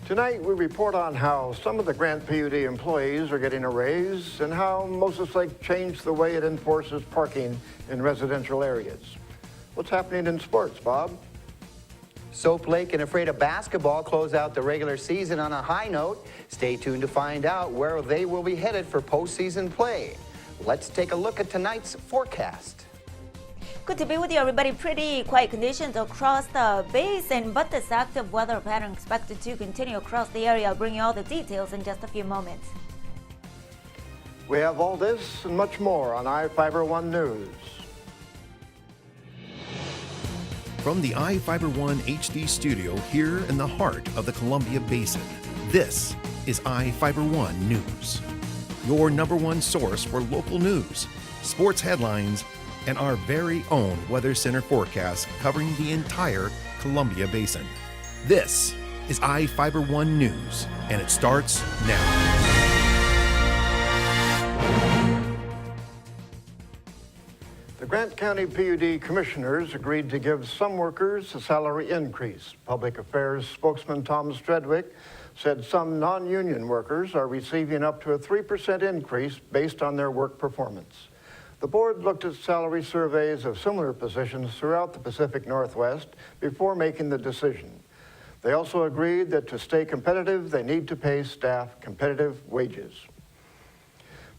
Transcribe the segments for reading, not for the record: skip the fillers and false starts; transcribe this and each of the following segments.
Tonight, we report on how some of the Grant PUD employees are getting a raise and how Moses Lake changed the way it enforces parking in residential areas. What's happening in sports, Bob? Soap Lake and Afraid of Basketball close out the regular season on a high note. Stay tuned to find out where they will be headed for postseason play. Let's take a look at tonight's forecast. Good to be with you, everybody. Pretty quiet conditions across the basin, but this active weather pattern expected to continue across the area. I'll bring you all the details in just a few moments. We have all this and much more on iFIBER 1 News. From the iFIBER 1 HD studio here in the heart of the Columbia Basin, this is iFIBER 1 News, your #1 source for local news, sports headlines, and our very own Weather Center forecast covering the entire Columbia Basin. This is iFIBER 1 News, and it starts now. The Grant County PUD commissioners agreed to give some workers a salary increase. Public Affairs spokesman Tom Stredwick said some non-union workers are receiving up to a 3% increase based on their work performance. The board looked at salary surveys of similar positions throughout the Pacific Northwest before making the decision. They also agreed that to stay competitive, they need to pay staff competitive wages.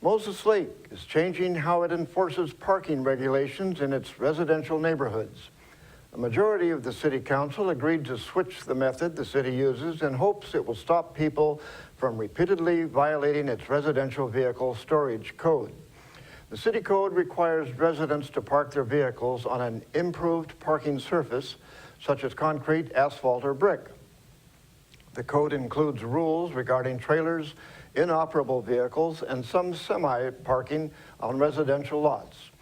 Moses Lake is changing how it enforces parking regulations in its residential neighborhoods. A majority of the city council agreed to switch the method the city uses in hopes it will stop people from repeatedly violating its residential vehicle storage code. The city code requires residents to park their vehicles on an improved parking surface, such as concrete, asphalt, or brick. The code includes rules regarding trailers, inoperable vehicles, and some semi-parking on residential lots.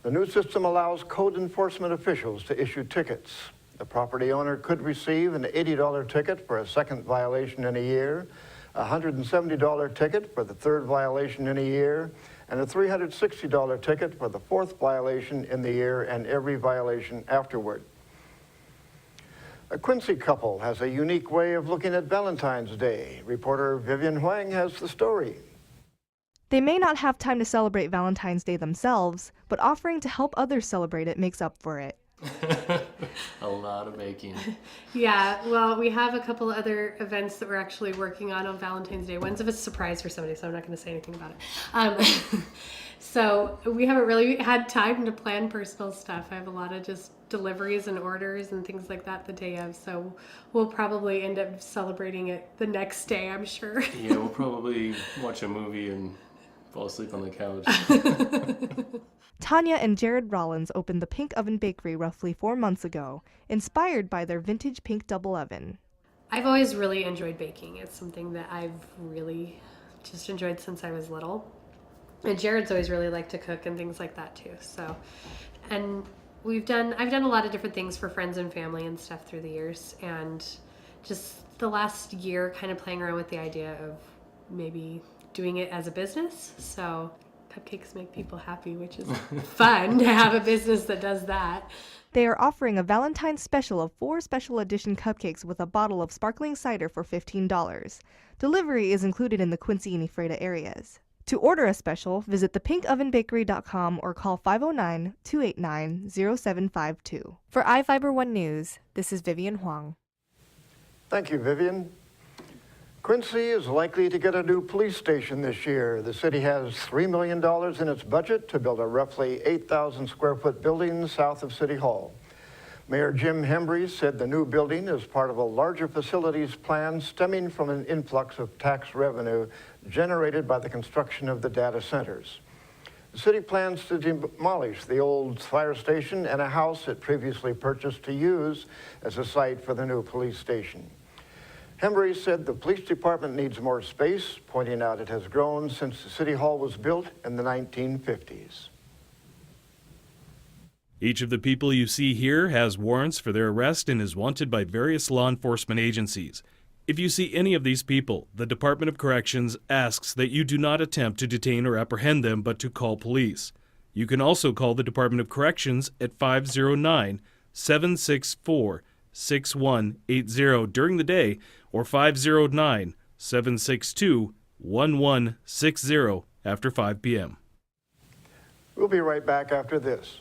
The new system allows code enforcement officials to issue tickets. The property owner could receive an $80 ticket for a second violation in a year, a $170 ticket for the third violation in a year, and a $360 ticket for the fourth violation in the year and every violation afterward. A Quincy couple has a unique way of looking at Valentine's Day. Reporter Vivian Huang has the story. They may not have time to celebrate Valentine's Day themselves, but offering to help others celebrate it makes up for it. A lot of baking. Yeah, well, we have a couple other events that we're actually working on Valentine's Day. One's of a surprise for somebody, so I'm not going to say anything about it. So we haven't really had time to plan personal stuff. I have a lot of just deliveries and orders and things like that the day of, so we'll probably end up celebrating it the next day, I'm sure. Yeah, we'll probably watch a movie and fall asleep on the couch. Tanya and Jared Rollins opened the Pink Oven Bakery roughly 4 months ago, inspired by their vintage pink double oven. I've always really enjoyed baking. It's something that I've really just enjoyed since I was little. And Jared's always really liked to cook and things like that too. So, and I've done a lot of different things for friends and family and stuff through the years, and just the last year kind of playing around with the idea of maybe doing it as a business. So cupcakes make people happy, which is fun to have a business that does that. They are offering a Valentine's special of 4 special edition cupcakes with a bottle of sparkling cider for $15. Delivery is included in the Quincy and Ephrata areas. To order a special, visit thepinkovenbakery.com or call 509-289-0752. For iFIBER 1 News, this is Vivian Huang. Thank you, Vivian. Quincy is likely to get a new police station this year. The city has $3 million in its budget to build a roughly 8,000 square foot building south of City Hall. Mayor Jim Hembry said the new building is part of a larger facilities plan stemming from an influx of tax revenue generated by the construction of the data centers. The city plans to demolish the old fire station and a house it previously purchased to use as a site for the new police station. Hembry said the police department needs more space, pointing out it has grown since the City Hall was built in the 1950s. Each of the people you see here has warrants for their arrest and is wanted by various law enforcement agencies. If you see any of these people, the Department of Corrections asks that you do not attempt to detain or apprehend them, but to call police. You can also call the Department of Corrections at 509-764-0000. 6180 during the day or 509-762-1160 after 5 p.m. We'll be right back after this.